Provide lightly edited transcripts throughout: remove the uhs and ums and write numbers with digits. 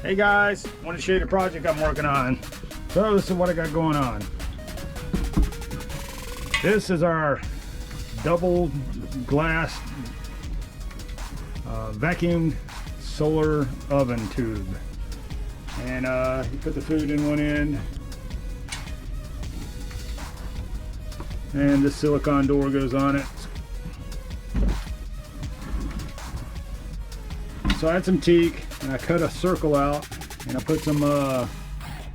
Hey guys, want to show you the project I'm working on. So this is what I got going on. This is our double glass vacuum solar oven tube. And you put the food in one end. And this silicone door goes on it. So I had some teak and I cut a circle out and I put some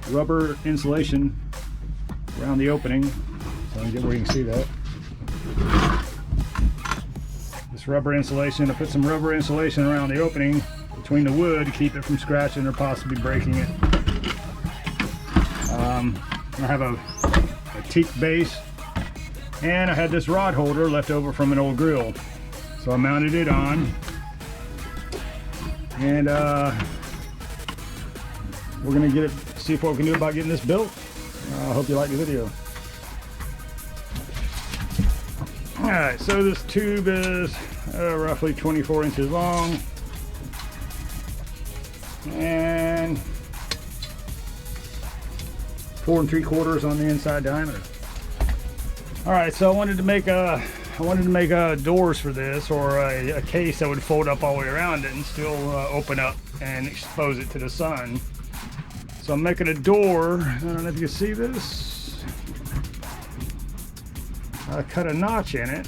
rubber insulation around the opening. So let me get where you can see that. This rubber insulation, I put some rubber insulation around the opening between the wood to keep it from scratching or possibly breaking it. I have a teak base and I had this rod holder left over from an old grill. So I mounted it on. And we're gonna get it, see what we can do about getting this built. I hope you like the video. All right, so this tube is roughly 24 inches long and 4 3/4 on the inside diameter. All right, so I wanted to make doors for this, or a case that would fold up all the way around it and still open up and expose it to the sun. So I'm making a door. I don't know if you can see this. I cut a notch in it,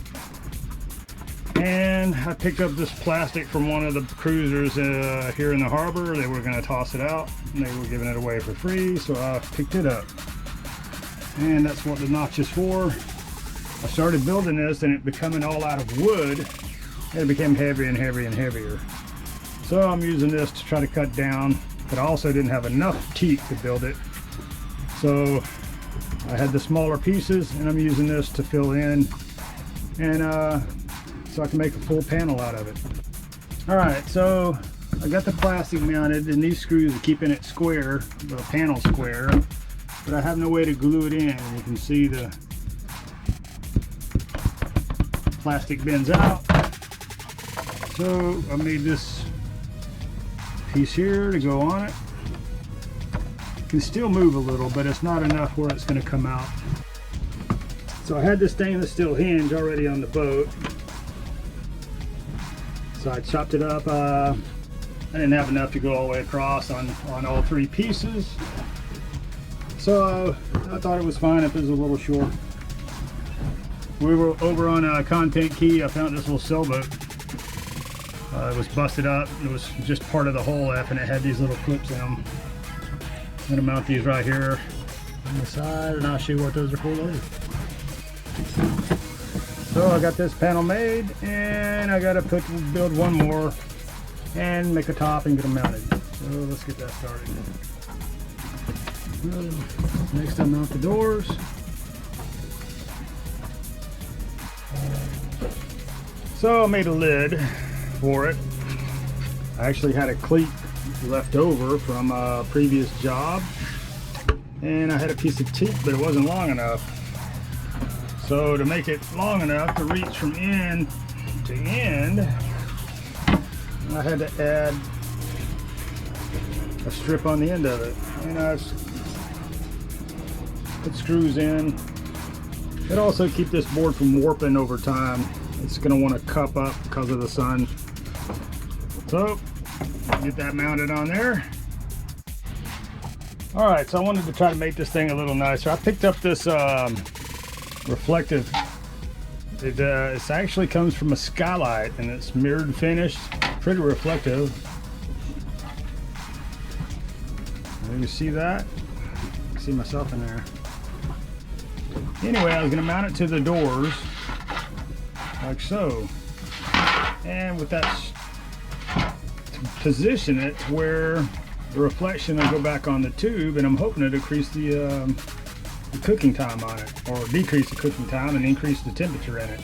and I picked up this plastic from one of the cruisers here in the harbor. They were going to toss it out, and they were giving it away for free, so I picked it up. And that's what the notch is for. I started building this and it becoming all out of wood, and it became heavier and heavier and heavier. So I'm using this to try to cut down, but I also didn't have enough teak to build it. So I had the smaller pieces and I'm using this to fill in, and so I can make a full panel out of it. All right, so I got the plastic mounted and these screws are keeping it square, the panel square, but I have no way to glue it in. You can see the plastic bends out. So I made this piece here to go on it. It can still move a little, but it's not enough where it's going to come out. So I had this stainless steel hinge already on the boat. So I chopped it up. I didn't have enough to go all the way across on all 3 pieces. So I thought it was fine if it was a little short. We were over on Content Key. I found this little sailboat. It was busted up. It was just part of the whole F, and it had these little clips in them. I'm gonna mount these right here on the side, and I'll show you what those are for later. So I got this panel made, and I gotta build one more and make a top and get them mounted. So let's get that started. Next I mount the doors. So I made a lid for it. I actually had a cleat left over from a previous job, and I had a piece of teak, but it wasn't long enough. So to make it long enough to reach from end to end, I had to add a strip on the end of it, and I put screws in. It also keep this board from warping over time. It's going to want to cup up because of the sun. So get that mounted on there. All right, so I wanted to try to make this thing a little nicer. I picked up this reflective. It actually comes from a skylight, and it's mirrored finish, pretty reflective. You see that? I can see myself in there. Anyway, I was going to mount it to the doors like so, and with that, position it to where the reflection will go back on the tube, and I'm hoping to decrease the cooking time on it, or decrease the cooking time and increase the temperature in it.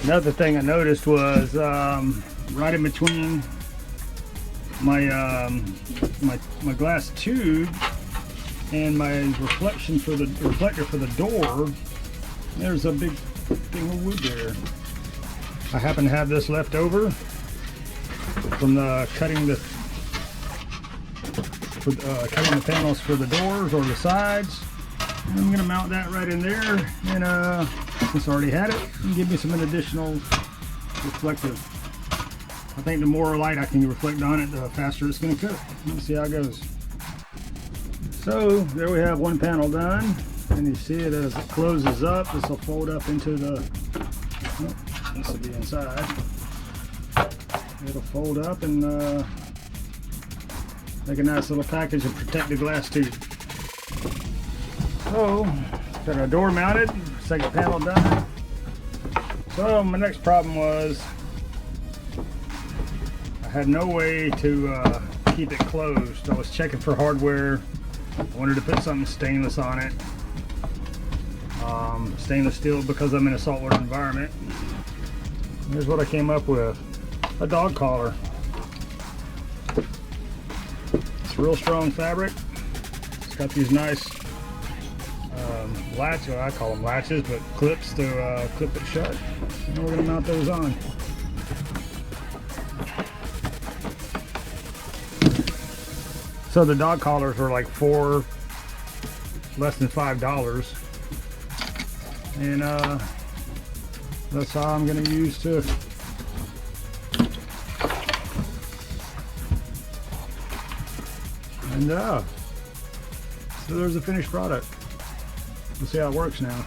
Another thing I noticed was right in between my my glass tube And my reflector for the door, there's a big thing of wood there. I happen to have this left over from cutting the panels for the doors or the sides. And I'm gonna mount that right in there, and since I already had it, and give me some additional reflective. I think the more light I can reflect on it, the faster it's gonna cook. Let's see how it goes. So there we have one panel done, and you see it as it closes up. This will fold up into the, oh, this will be inside. It'll fold up and make a nice little package and protect the glass tube. So, got our door mounted, second panel done. So my next problem was I had no way to keep it closed. I was checking for hardware. I wanted to put something stainless on it. Stainless steel because I'm in a saltwater environment. Here's what I came up with. A dog collar. It's real strong fabric. It's got these nice latch, well, I call them latches, but clips to clip it shut. And we're going to mount those on. So the dog collars are like less than $5, and that's how I'm going to use to so there's the finished product. We'll see how it works now.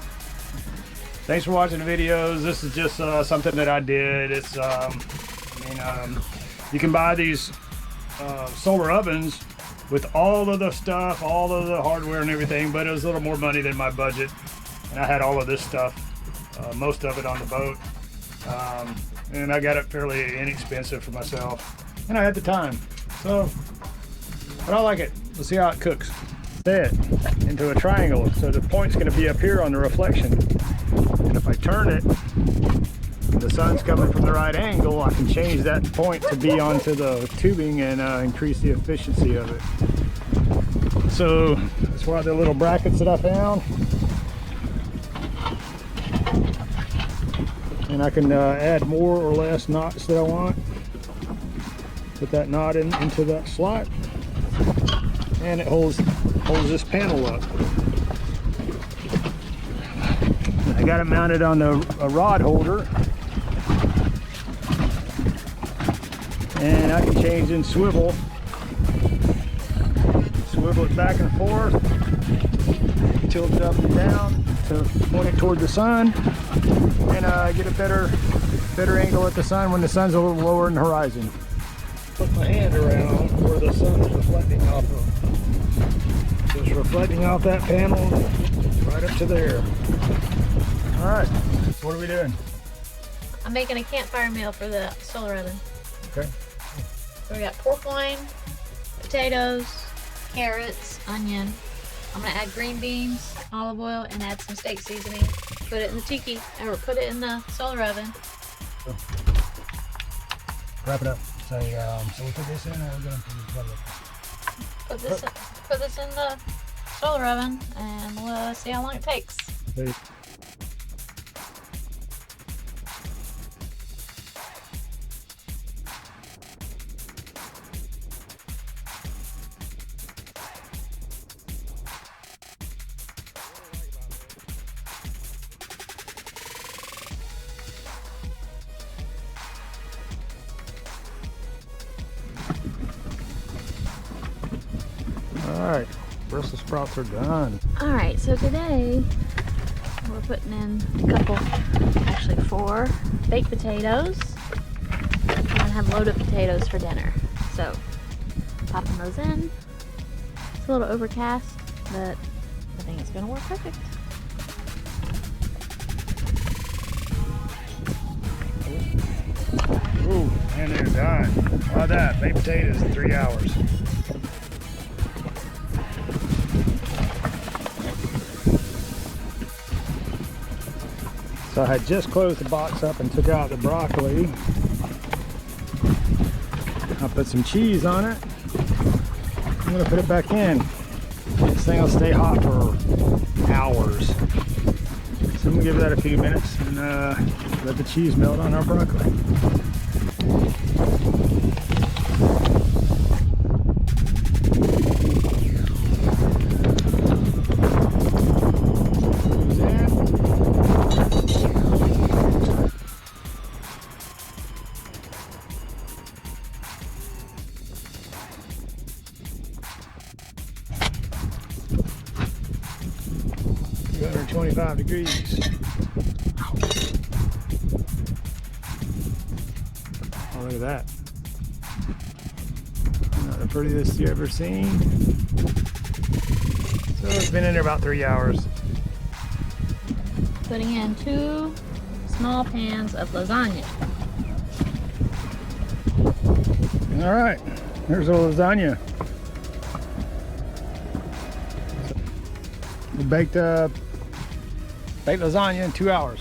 Thanks for watching the videos. This is just something that I did. It's you can buy these solar ovens with all of the stuff, all of the hardware and everything, but it was a little more money than my budget, and I had all of this stuff, most of it on the boat, and I got it fairly inexpensive for myself, and I had the time, so, but I like it. Let's see how it cooks. Set into a triangle, so the point's going to be up here on the reflection, and if I turn it, the sun's coming from the right angle, I can change that point to be onto the tubing and increase the efficiency of it. So that's why the little brackets that I found, and I can add more or less knots that I want. Put that knot into that slot, and it holds this panel up. I got it mounted on a rod holder, and I can change and swivel it back and forth, tilt it up and down to point it toward the sun, and get a better angle at the sun when the sun's a little lower in the horizon. Put my hand around where the sun is reflecting off of. So it's reflecting off that panel right up to there. All right, what are we doing? I'm making a campfire meal for the solar oven. Okay. So we got pork loin, potatoes, carrots, onion. I'm gonna add green beans, olive oil, and add some steak seasoning. Put it in the tiki, or put it in the solar oven. So, wrap it up. Say, so we put this in, or we're gonna put this in the solar oven, and we'll see how long it takes. Okay. Alright, Brussels sprouts are done. Alright, so today we're putting in a couple, actually 4 baked potatoes. We're gonna have loaded potatoes for dinner. So, popping those in. It's a little overcast, but I think it's gonna work perfect. Ooh, and they're done. How about that? Baked potatoes in 3 hours. So I had just closed the box up and took out the broccoli. I put some cheese on it. I'm gonna put it back in. This thing will stay hot for hours. So I'm gonna give that a few minutes and let the cheese melt on our broccoli. Goes in. 225 degrees. Oh, look at that. Not the prettiest you ever seen. So it's been in there about 3 hours. Putting in 2 small pans of lasagna. All right, there's our lasagna. We baked lasagna in 2 hours.